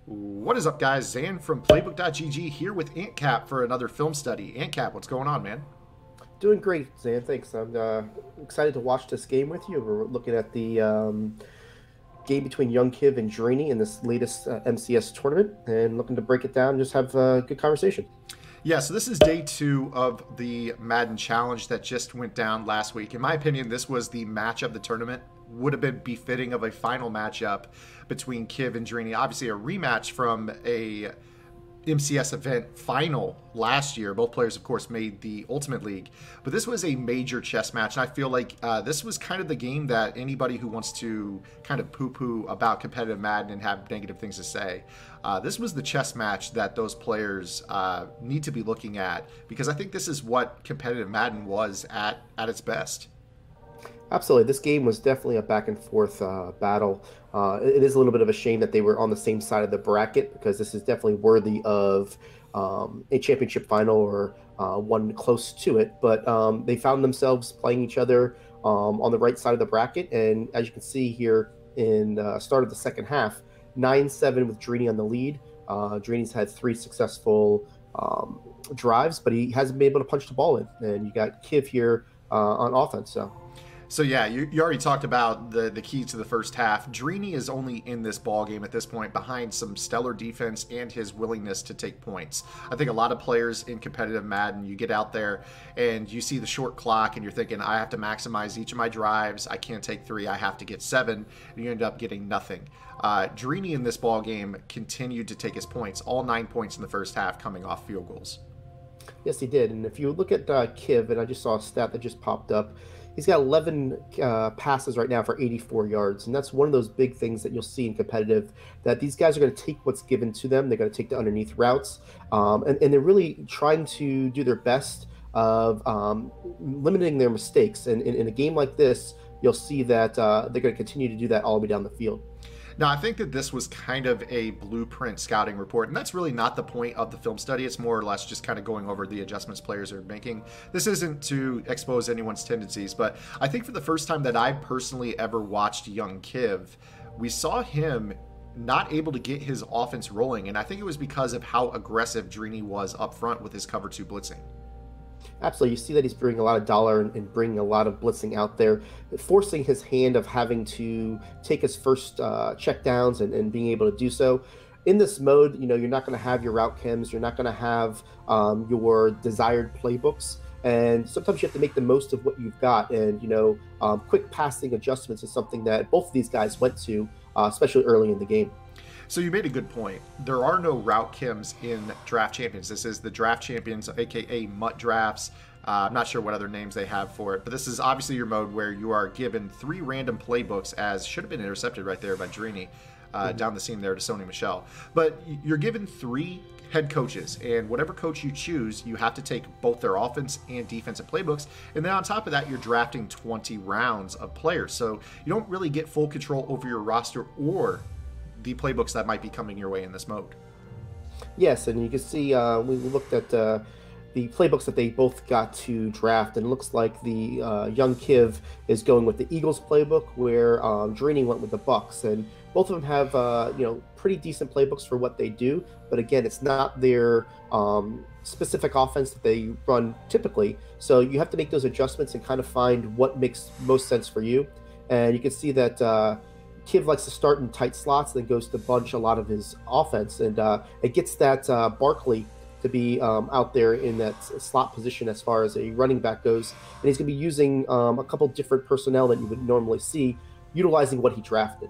What is up, guys? Zan from PlaybookGG here with AntCap for another film study. AntCap, what's going on, man? Doing great, Zan. Thanks. I'm excited to watch this game with you. We're looking at the game between Young Kiv and Drini in this latest MCS tournament, and looking to break it down and just have a good conversation. Yeah, so this is day 2 of the Madden challenge that just went down last week. In my opinion, this was the match of the tournament. Would have been befitting of a final matchup between Kiv and Drini. Obviously, a rematch from a MCS event final last year. Both players, of course, made the Ultimate League. But this was a major chess match, and I feel like this was kind of the game that anybody who wants to kind of poo-poo about competitive Madden and have negative things to say, this was the chess match that those players need to be looking at, because I think this is what competitive Madden was at its best. Absolutely. This game was definitely a back and forth battle. It is a little bit of a shame that they were on the same side of the bracket, because this is definitely worthy of a championship final or one close to it. But they found themselves playing each other on the right side of the bracket. And as you can see here in start of the second half, 9-7 with Drini on the lead. Drini's had 3 successful drives, but he hasn't been able to punch the ball in. And you got Kiv here on offense. So yeah, you already talked about the key to the first half. Drini is only in this ball game at this point behind some stellar defense and his willingness to take points. I think a lot of players in competitive Madden, you get out there and you see the short clock and you're thinking, I have to maximize each of my drives. I can't take 3. I have to get 7. And you end up getting nothing. Drini in this ball game continued to take his points, all 9 points in the first half coming off field goals. Yes, he did. And if you look at Kiv, and I just saw a stat that just popped up, he's got 11 passes right now for 84 yards. And that's one of those big things that you'll see in competitive, that these guys are going to take what's given to them. They're going to take the underneath routes. And they're really trying to do their best of limiting their mistakes. And in a game like this, you'll see that they're going to continue to do that all the way down the field. Now, I think that this was kind of a blueprint scouting report, and that's really not the point of the film study. It's more or less just kind of going over the adjustments players are making. This isn't to expose anyone's tendencies, but I think for the first time that I personally ever watched Young Kiv, we saw him not able to get his offense rolling, and I think it was because of how aggressive Drini was up front with his cover 2 blitzing. Absolutely. You see that he's bringing a lot of dollar and bringing a lot of blitzing out there, forcing his hand of having to take his first check downs and being able to do so. In this mode, you're not going to have your route chems. You're not going to have your desired playbooks. And sometimes you have to make the most of what you've got. And, quick passing adjustments is something that both of these guys went to, especially early in the game. So you made a good point. There are no route chems in Draft Champions. This is the Draft Champions, aka Mutt Drafts. I'm not sure what other names they have for it, but this is obviously your mode where you are given 3 random playbooks, as should have been intercepted right there by Drini, down the seam there to Sony Michel. But you're given 3 head coaches, and whatever coach you choose, you have to take both their offense and defensive playbooks, and then on top of that, you're drafting 20 rounds of players. So you don't really get full control over your roster or the playbooks that might be coming your way in this mode. Yes, and you can see we looked at the playbooks that they both got to draft, and it looks like the Young Kiv is going with the Eagles playbook, where Drini went with the Bucks, and both of them have pretty decent playbooks for what they do. But again, it's not their specific offense that they run typically, so you have to make those adjustments and kind of find what makes most sense for you. And you can see that Kiv likes to start in tight slots, then goes to bunch a lot of his offense, and it gets that Barkley to be out there in that slot position as far as a running back goes, and he's going to be using a couple different personnel that you would normally see, utilizing what he drafted.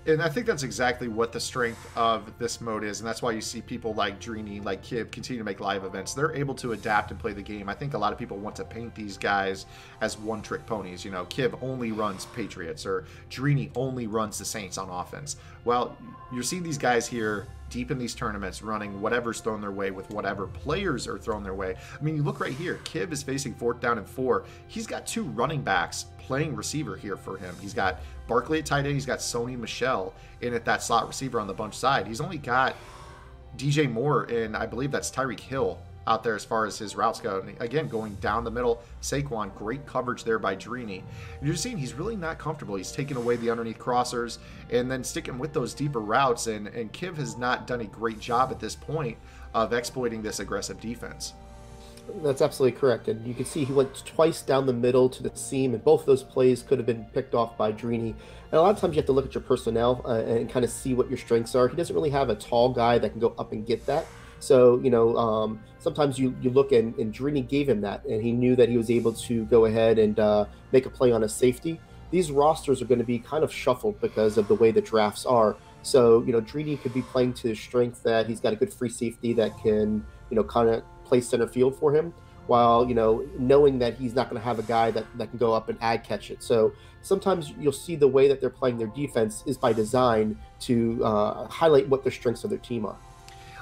And I think that's exactly what the strength of this mode is, and that's why you see people like Drini, like Kiv, continue to make live events. They're able to adapt and play the game. I think a lot of people want to paint these guys as one-trick ponies. Kiv only runs Patriots, or Drini only runs the Saints on offense. Well, you're seeing these guys here deep in these tournaments running whatever's thrown their way with whatever players are thrown their way. I mean, you look right here. Kiv is facing 4th down and 4. He's got 2 running backs playing receiver here for him. He's got Barkley at tight end. He's got Sony Michel in at that slot receiver on the bunch side. He's only got DJ Moore and I believe that's Tyreek Hill out there as far as his routes go. And again, going down the middle, Saquon, great coverage there by Drini. And you're seeing he's really not comfortable. He's taking away the underneath crossers and then sticking with those deeper routes. And Kiv has not done a great job at this point of exploiting this aggressive defense. That's absolutely correct. And you can see he went twice down the middle to the seam, and both of those plays could have been picked off by Drini. And a lot of times you have to look at your personnel and kind of see what your strengths are. He doesn't really have a tall guy that can go up and get that. So, sometimes you look and Drini gave him that, and he knew that he was able to go ahead and make a play on a safety. These rosters are going to be kind of shuffled because of the way the drafts are. So, Drini could be playing to his strength that he's got a good free safety that can, kind of play center field for him, while, knowing that he's not going to have a guy that can go up and catch it. So sometimes you'll see the way that they're playing their defense is by design to highlight what the strengths of their team are.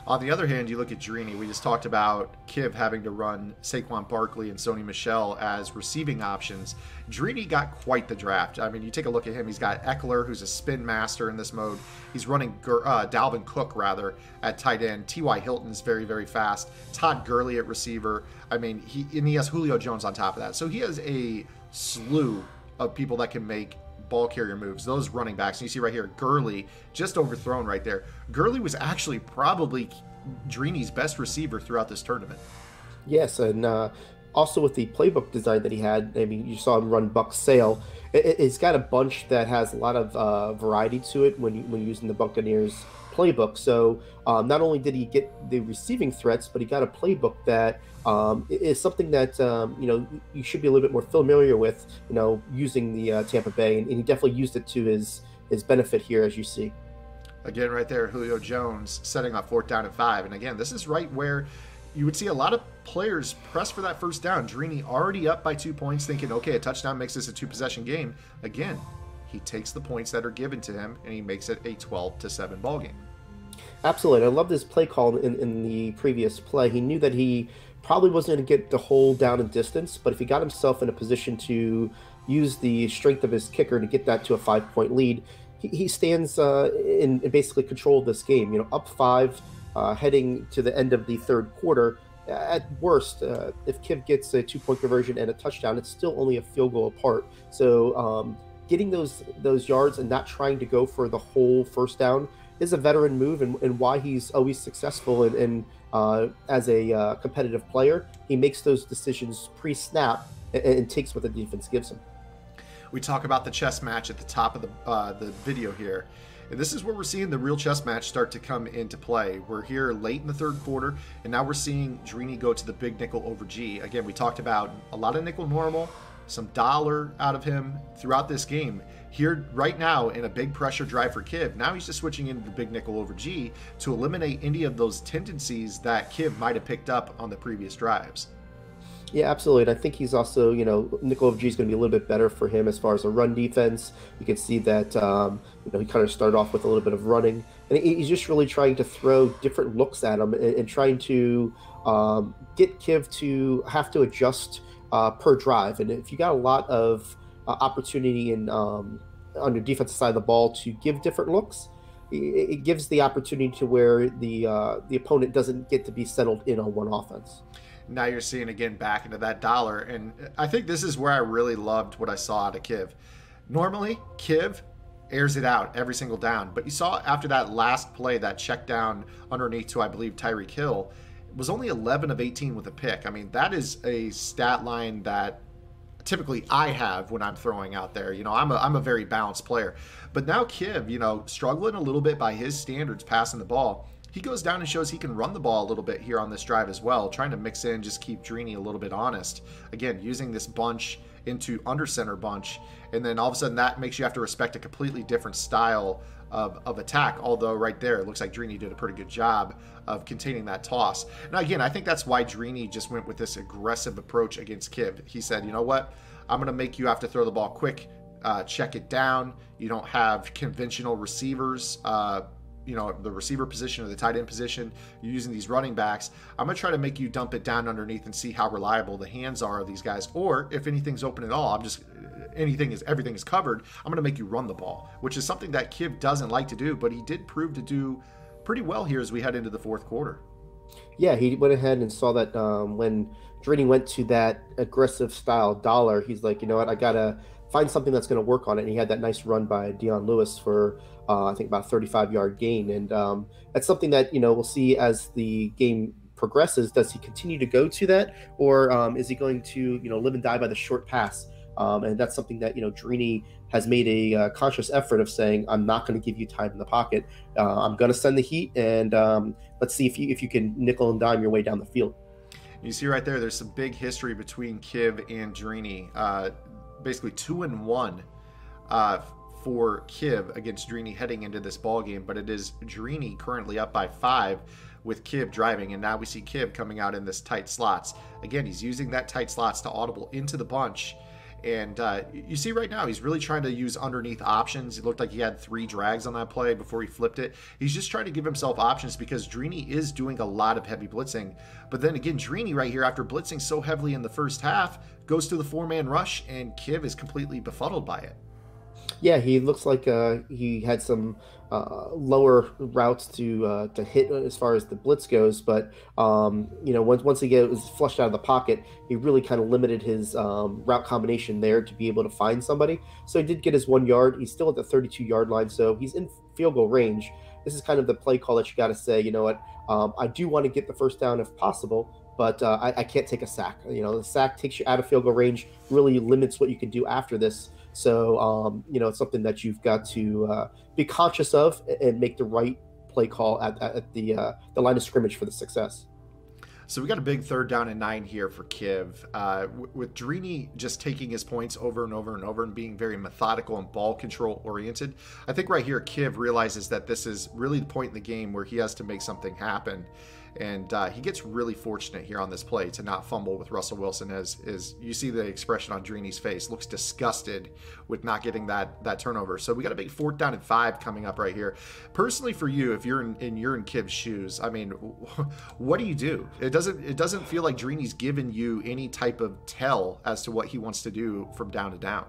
On the other hand, you look at Drini. We just talked about Kiv having to run Saquon Barkley and Sony Michel as receiving options. Drini got quite the draft. I mean, you take a look at him. He's got Eckler, who's a spin master in this mode. He's running Dalvin Cook, rather, at tight end. T.Y. Hilton's very, very fast. Todd Gurley at receiver. I mean, he has Julio Jones on top of that. So he has a slew of people that can make ball carrier moves, those running backs. And you see right here, Gurley just overthrown right there. Gurley was actually probably Drini's best receiver throughout this tournament. Yes, and also with the playbook design that he had, I mean, you saw him run Buck Sale. It's got a bunch that has a lot of variety to it when using the Buccaneers playbook. So not only did he get the receiving threats, but he got a playbook that is something that you should be a little bit more familiar with, using the Tampa Bay, and he definitely used it to his benefit here, as you see. Again, right there, Julio Jones setting up 4th down and 5, and again, this is right where you would see a lot of players press for that first down. Drini already up by 2 points, thinking, okay, a touchdown makes this a 2-possession game. Again, he takes the points that are given to him and he makes it a 12-7 ball game. Absolutely. I love this play call in the previous play. He knew that he probably wasn't going to get the whole down and distance, but if he got himself in a position to use the strength of his kicker to get that to a 5-point lead, he stands in basically control of this game. Up 5, heading to the end of the third quarter. At worst, if Kiv gets a 2-point conversion and a touchdown, it's still only a field goal apart. So getting those yards and not trying to go for the whole first down is a veteran move, and why he's always successful and as a competitive player. He makes those decisions pre-snap and takes what the defense gives him. We talk about the chess match at the top of the video here. And this is where we're seeing the real chess match start to come into play. We're here late in the third quarter, and now we're seeing Drini go to the big nickel over G. Again, we talked about a lot of nickel normal, some dollar out of him throughout this game. Here right now in a big pressure drive for Kiv, now he's just switching into the big nickel over G to eliminate any of those tendencies that Kiv might have picked up on the previous drives. Yeah, absolutely. And I think he's also, nickel over G is going to be a little bit better for him as far as a run defense. You can see that, he kind of started off with a little bit of running. And he's just really trying to throw different looks at him and trying to get Kiv to have to adjust per drive. And if you got a lot of opportunity in on your defensive side of the ball to give different looks, it gives the opportunity to where the opponent doesn't get to be settled in on one offense. Now you're seeing again back into that dollar, and I think this is where I really loved what I saw out of Kiv. Normally, Kiv airs it out every single down, but you saw after that last play, that check down underneath to, I believe, Tyreek Hill, was only 11 of 18 with a pick. I mean, that is a stat line that typically I have when I'm throwing out there. I'm a very balanced player. But now Kiv, struggling a little bit by his standards passing the ball, he goes down and shows he can run the ball a little bit here on this drive as well, trying to mix in, just keep Drini a little bit honest. Again, using this bunch into under center bunch, and then all of a sudden that makes you have to respect a completely different style of attack, although right there it looks like Drini did a pretty good job of containing that toss. Now again, I think that's why Drini just went with this aggressive approach against Kiv. He said, you know what, I'm going to make you have to throw the ball quick, check it down. You don't have conventional receivers, the receiver position or the tight end position. You're using these running backs. I'm going to try to make you dump it down underneath and see how reliable the hands are of these guys. Or if anything's open at all, everything is covered, I'm going to make you run the ball, which is something that Kiv doesn't like to do, but he did prove to do pretty well here as we head into the fourth quarter. Yeah, he went ahead and saw that when Drini went to that aggressive style dollar, he's like, you know what, I gotta find something that's going to work on it. And he had that nice run by Dion Lewis for I think about a 35-yard gain, and that's something that we'll see as the game progresses. Does he continue to go to that, or is he going to live and die by the short pass? And that's something that Drini has made a conscious effort of saying, I'm not going to give you time in the pocket. I'm going to send the heat, and let's see if you can nickel and dime your way down the field. You see right there's some big history between Kiv and Drini. Basically 2-1 for Kiv against Drini heading into this ball game, but it is Drini currently up by 5 with Kiv driving, and now we see Kiv coming out in this tight slots. Again, he's using that tight slots to audible into the bunch. And you see right now, he's really trying to use underneath options. It looked like he had 3 drags on that play before he flipped it. He's just trying to give himself options because Drini is doing a lot of heavy blitzing. But then again, Drini right here, after blitzing so heavily in the first half, goes to the 4-man rush, and Kiv is completely befuddled by it. Yeah, he looks like he had some lower routes to hit as far as the blitz goes, but once he was flushed out of the pocket, he really kind of limited his route combination there to be able to find somebody. So he did get his 1 yard. He's still at the 32-yard line, so he's in field goal range. This is kind of the play call that you got to say, you know what, I do want to get the first down if possible, but I can't take a sack. The sack takes you out of field goal range, really limits what you can do after this. So, it's something that you've got to be conscious of and make the right play call at the line of scrimmage for the success. So we got a big 3rd down and 9 here for Kiv. With Drini just taking his points over and over and over and being very methodical and ball control oriented, I think right here Kiv realizes that this is really the point in the game where he has to make something happen. And he gets really fortunate here on this play to not fumble with Russell Wilson, as you see the expression on Drini's face. Looks disgusted with not getting that turnover. So we got a big 4th down and 5 coming up right here. Personally, for you, if you're in Kiv's shoes, I mean, what do you do? It doesn't feel like Drini's given you any type of tell as to what he wants to do from down to down.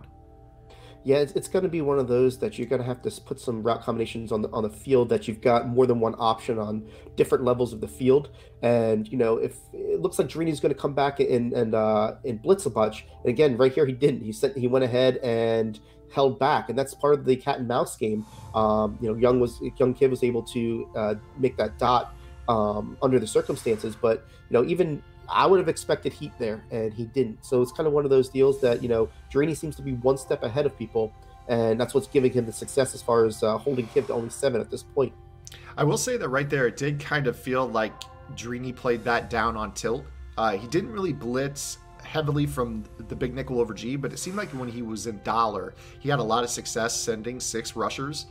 Yeah, it's going to be one of those that you're going to have to put some route combinations on the field that you've got more than one option on different levels of the field. And if it looks like Drini's going to come back and blitz a bunch, and again, right here he didn't. He went ahead and held back, and that's part of the cat and mouse game. Young Kiv was able to make that dot under the circumstances, but even I would have expected heat there, and he didn't. So it's kind of one of those deals that, Drini seems to be one step ahead of people, and that's what's giving him the success as far as holding Kiv to only 7 at this point. I will say that right there, it did kind of feel like Drini played that down on tilt. He didn't really blitz heavily from the big nickel over G, but it seemed like when he was in dollar, he had a lot of success sending 6 rushers.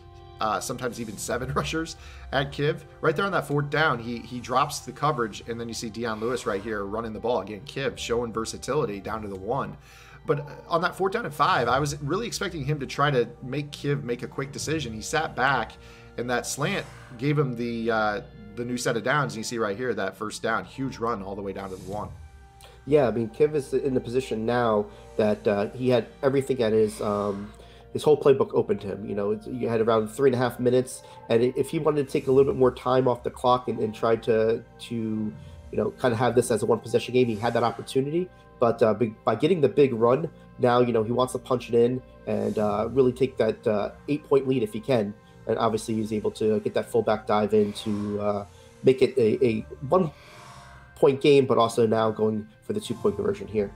Sometimes even 7 rushers at Kiv. Right there on that 4th down, he drops the coverage, and then you see Dion Lewis right here running the ball. Again, Kiv showing versatility down to the 1. But on that 4th down and 5, I was really expecting him to try to make Kiv make a quick decision. He sat back, and that slant gave him the new set of downs. And you see right here, that 1st down, huge run all the way down to the 1. Yeah, I mean, Kiv is in the position now that he had everything at his whole playbook open to him. You had around 3.5 minutes, and if he wanted to take a little bit more time off the clock and try to kind of have this as a 1-possession game, he had that opportunity. But by getting the big run, now he wants to punch it in and really take that 8-point lead if he can. And obviously, he's able to get that fullback dive in to make it a 1-point game, but also now going for the 2-point conversion here.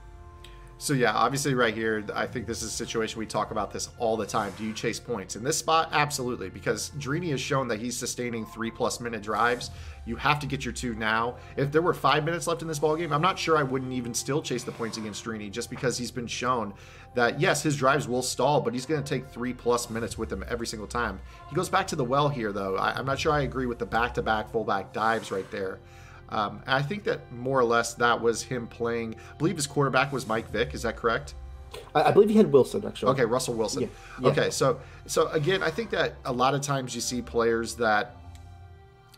So yeah, obviously right here, I think this is a situation we talk about this all the time. Do you chase points? In this spot, absolutely, because Drini has shown that he's sustaining 3+ minute drives. You have to get your 2 now. If there were 5 minutes left in this ballgame, I'm not sure I wouldn't even still chase the points against Drini, just because he's been shown that, yes, his drives will stall, but he's going to take 3+ minutes with him every single time. He goes back to the well here, though. I'm not sure I agree with the back-to-back fullback dives right there. I think that more or less that was him playing. I believe his quarterback was Mike Vick. Is that correct? I believe he had Wilson, actually. Okay, Russell Wilson. Yeah. Okay, so again, I think that a lot of times you see players that,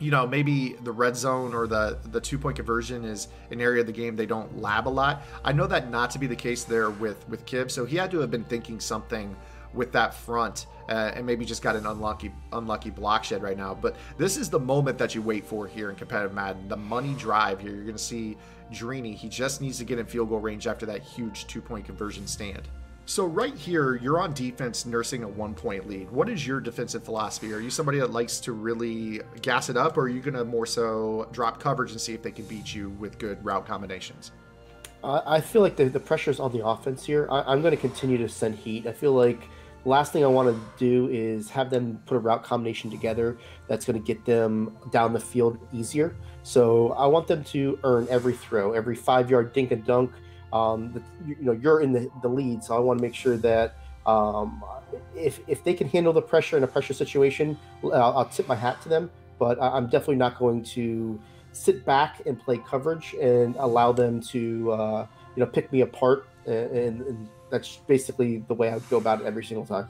maybe the red zone or the 2-point conversion is an area of the game they don't lab a lot. I know that not to be the case there with Kiv, so he had to have been thinking something with that front, and maybe just got an unlucky block shed right now. But this is the moment that you wait for here in competitive Madden, the money drive here. You're going to see Drini. He just needs to get in field goal range after that huge 2-point conversion stand. So right here, you're on defense nursing a 1-point lead. What is your defensive philosophy? Are you somebody that likes to really gas it up, or are you going to more so drop coverage and see if they can beat you with good route combinations? I feel like the pressure's on the offense here. I'm going to continue to send heat. I feel like the last thing I want to do is have them put a route combination together that's going to get them down the field easier. So I want them to earn every throw, every 5-yard dink and dunk. You're in the lead, so I want to make sure that if they can handle the pressure in a pressure situation, I'll tip my hat to them. But I'm definitely not going to sit back and play coverage and allow them to pick me apart. And that's basically the way I would go about it every single time.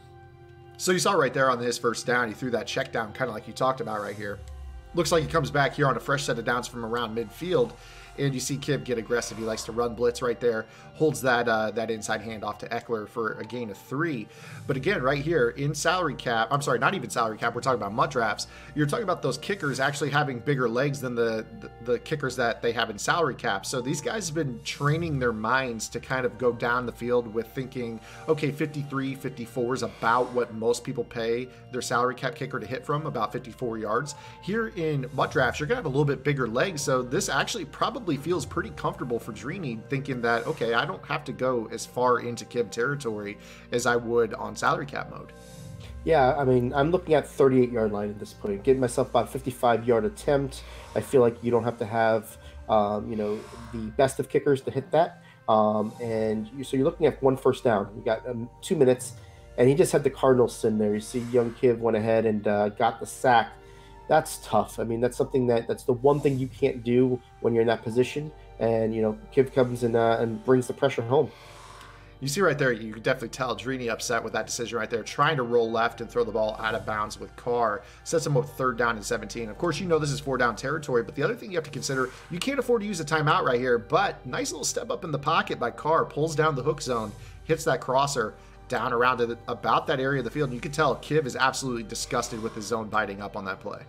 So you saw right there on his first down, he threw that check down, kind of like you talked about right here. Looks like he comes back here on a fresh set of downs from around midfield. And you see Kiv get aggressive. He likes to run blitz right there. Holds that that inside handoff to Eckler for a gain of 3. But again, right here in salary cap, I'm sorry, not even salary cap. We're talking about MUT drafts. You're talking about those kickers actually having bigger legs than the kickers that they have in salary cap. So these guys have been training their minds to kind of go down the field with thinking, okay, 53, 54 is about what most people pay their salary cap kicker to hit from, about 54 yards. Here in MUT drafts, you're going to have a little bit bigger legs. So this actually probably feels pretty comfortable for Drini, thinking that, okay, I don't have to go as far into Kiv territory as I would on salary cap mode. Yeah, I mean, I'm looking at 38-yard line at this point. Getting myself about a 55-yard attempt. I feel like you don't have to have, the best of kickers to hit that. So you're looking at 1 first down. You got 2 minutes, and he just had the Cardinals sin there. You see Young Kiv went ahead and got the sack. That's tough. I mean, that's something that's the one thing you can't do when you're in that position. And, Kiv comes in and brings the pressure home. You see right there, you can definitely tell Drini upset with that decision right there, trying to roll left and throw the ball out of bounds with Carr. Sets him up 3rd down and 17. Of course, this is 4-down territory, but the other thing you have to consider, you can't afford to use a timeout right here, but nice little step up in the pocket by Carr, pulls down the hook zone, hits that crosser down around to about that area of the field, and you can tell Kiv is absolutely disgusted with his zone biting up on that play.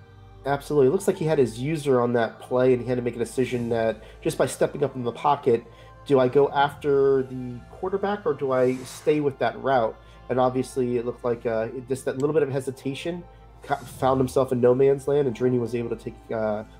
Absolutely. It looks like he had his user on that play, and he had to make a decision that just by stepping up in the pocket, do I go after the quarterback or do I stay with that route? And obviously it looked like just that little bit of hesitation found himself in no man's land, and Drini was able to take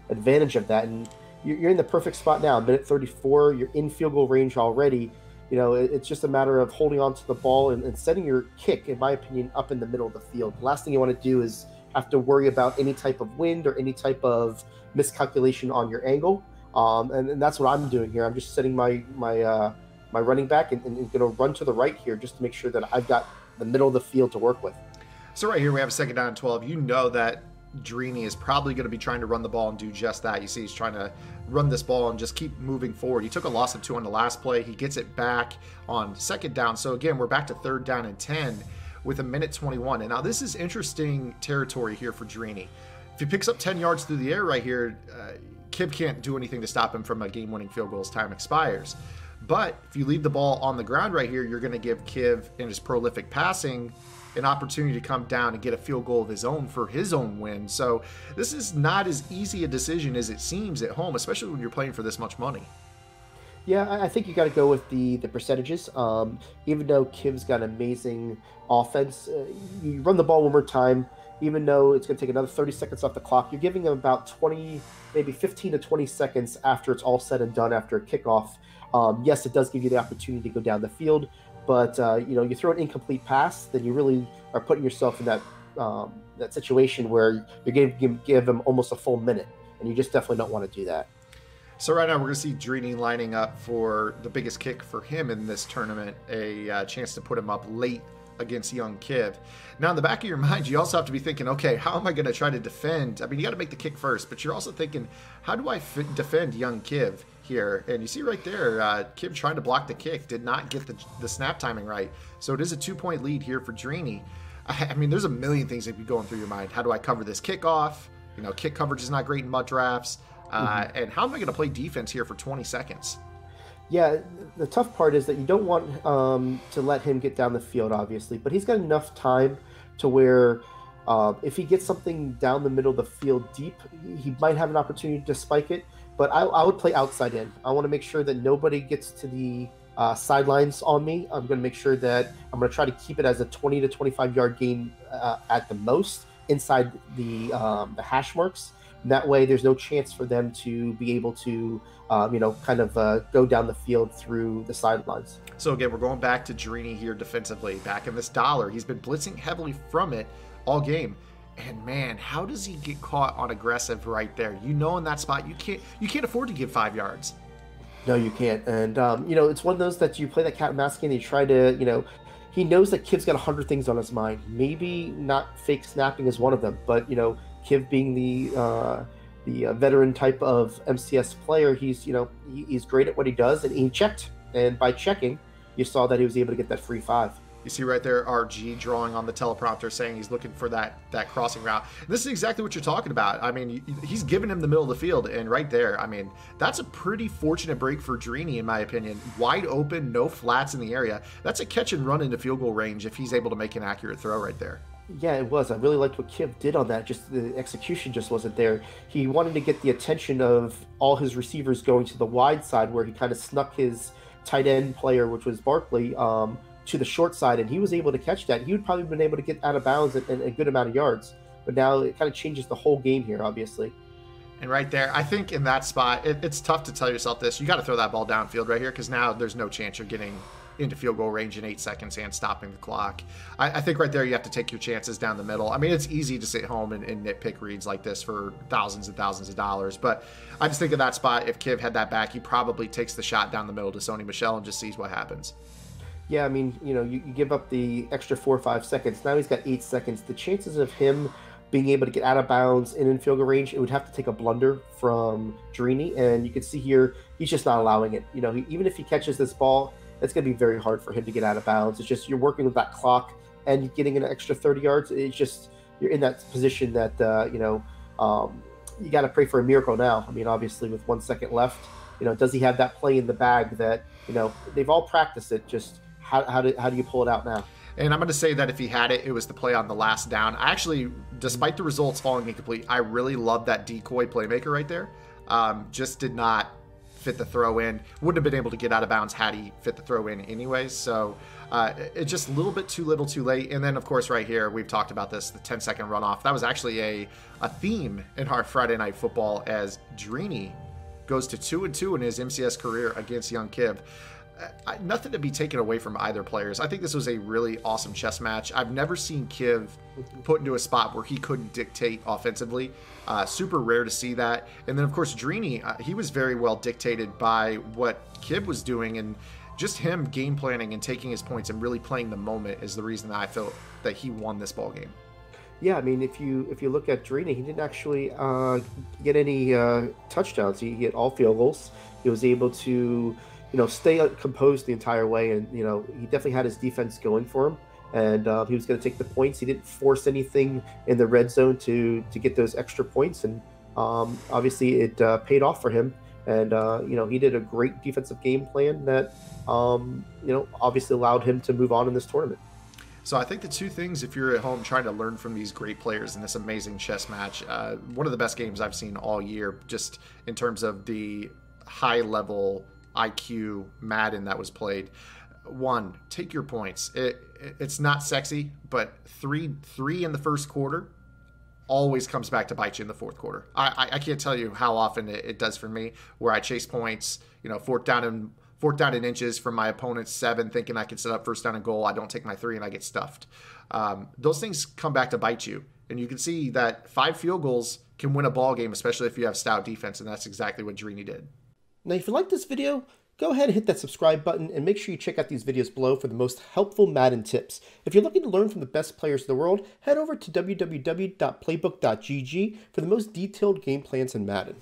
advantage of that. And you're in the perfect spot now. Minute 34, you're in field goal range already. It's just a matter of holding on to the ball and setting your kick, in my opinion, up in the middle of the field. The last thing you want to do is have to worry about any type of wind or any type of miscalculation on your angle. And that's what I'm doing here. I'm just setting my running back and going to run to the right here just to make sure that I've got the middle of the field to work with. So right here we have a 2nd down and 12. You know that Drini is probably going to be trying to run the ball and do just that. You see he's trying to run this ball and just keep moving forward. He took a loss of 2 on the last play. He gets it back on 2nd down. So again, we're back to 3rd down and 10 with a minute 21. And now this is interesting territory here for Drini. If he picks up 10 yards through the air right here, Kiv can't do anything to stop him from a game-winning field goal as time expires. But if you leave the ball on the ground right here, you're going to give Kiv, in his prolific passing, an opportunity to come down and get a field goal of his own for his own win. So this is not as easy a decision as it seems at home, especially when you're playing for this much money. Yeah, I think you got to go with the percentages. Even though Kiv's got an amazing offense, you run the ball one more time, even though it's going to take another 30 seconds off the clock, you're giving him about 20, maybe 15 to 20 seconds after it's all said and done after a kickoff. Yes, it does give you the opportunity to go down the field, but you throw an incomplete pass, then you really are putting yourself in that situation where you're going to give him almost a full minute, and you just definitely don't want to do that. So right now we're going to see Drini lining up for the biggest kick for him in this tournament, a chance to put him up late against Young Kiv. Now in the back of your mind, you also have to be thinking, okay, how am I going to try to defend? I mean, you got to make the kick first, but you're also thinking, how do I defend Young Kiv here? And you see right there, Kiv trying to block the kick, did not get the snap timing right. So it is a 2-point lead here for Drini. I mean, there's a million things that be going through your mind. How do I cover this kickoff? Kick coverage is not great in MUT drafts. And how am I going to play defense here for 20 seconds? Yeah, the tough part is that you don't want to let him get down the field, obviously, but he's got enough time to where if he gets something down the middle of the field deep, he might have an opportunity to spike it. But I would play outside in. I want to make sure that nobody gets to the sidelines on me. I'm going to make sure that I'm going to try to keep it as a 20 to 25-yard gain at the most inside the hash marks. And that way, there's no chance for them to be able to, go down the field through the sidelines. So again, we're going back to Drini here defensively, back in this dollar. He's been blitzing heavily from it all game. And man, how does he get caught on aggressive right there? You know, in that spot, you can't afford to give 5 yards. No, you can't. And, it's one of those that you play that cat and mouse game and you try to, he knows that Kiv's got 100 things on his mind. Maybe not fake snapping is one of them, but, Kiv being the veteran type of MCS player, he's great at what he does, and he checked. And by checking, you saw that he was able to get that free 5. You see right there, RG drawing on the teleprompter saying he's looking for that crossing route. And this is exactly what you're talking about. I mean, he's giving him the middle of the field, and right there, I mean, that's a pretty fortunate break for Drini, in my opinion. Wide open, no flats in the area. That's a catch and run into field goal range if he's able to make an accurate throw right there. Yeah, it was. I really liked what Kiv did on that. Just the execution just wasn't there. He wanted to get the attention of all his receivers going to the wide side, where he kind of snuck his tight end player, which was Barkley, to the short side, and he was able to catch that. He would probably been able to get out of bounds and a good amount of yards. But now it kind of changes the whole game here, obviously. And right there, I think in that spot, it's tough to tell yourself this. You got to throw that ball downfield right here, because now there's no chance you're getting into field goal range in 8 seconds and stopping the clock. I think right there you have to take your chances down the middle. I mean, it's easy to sit home and nitpick reads like this for thousands and thousands of dollars, but I just think of that spot, if Kiv had that back, he probably takes the shot down the middle to Sony Michel and just sees what happens. Yeah, I mean, you give up the extra 4 or 5 seconds. Now he's got 8 seconds. The chances of him being able to get out of bounds in field goal range, it would have to take a blunder from Drini, and you can see here he's just not allowing it. Even if he catches this ball, it's going to be very hard for him to get out of bounds. It's just you're working with that clock and getting an extra 30 yards. It's just you're in that position that you got to pray for a miracle now. I mean, obviously with 1 second left, does he have that play in the bag that they've all practiced it? Just how do you pull it out now? And I'm going to say that if he had it, it was the play on the last down. I actually, despite the results falling incomplete, I really love that decoy playmaker right there. Just did not fit the throw in. Wouldn't have been able to get out of bounds had he fit the throw in anyways. So it's just a little bit too little too late. And then, of course, right here, we've talked about this, the 10-second runoff. That was actually a theme in our Friday Night Football as Drini goes to 2-2 in his MCS career against Young Kiv. Nothing to be taken away from either players. I think this was a really awesome chess match. I've never seen Kiv put into a spot where he couldn't dictate offensively. Super rare to see that. And then, of course, Drini, he was very well dictated by what Kiv was doing, and just him game planning and taking his points and really playing the moment is the reason that I felt that he won this ball game. Yeah, I mean, if you look at Drini, he didn't actually get any touchdowns. He hit all field goals. He was able to stay composed the entire way, and he definitely had his defense going for him, and he was going to take the points. He didn't force anything in the red zone to get those extra points, and obviously it paid off for him. And he did a great defensive game plan that obviously allowed him to move on in this tournament. So I think the two things, if you're at home trying to learn from these great players in this amazing chess match, one of the best games I've seen all year, just in terms of the high level IQ Madden that was played. One, take your points. It's not sexy, but three in the first quarter always comes back to bite you in the fourth quarter. I can't tell you how often it does for me, where I chase points, fourth down in inches from my opponent's 7, thinking I can set up first down and goal. I don't take my 3 and I get stuffed. Those things come back to bite you, and you can see that 5 field goals can win a ball game, especially if you have stout defense, and that's exactly what Drini did. Now, if you like this video, go ahead and hit that subscribe button, and make sure you check out these videos below for the most helpful Madden tips. If you're looking to learn from the best players in the world, head over to www.playbookgg for the most detailed game plans in Madden.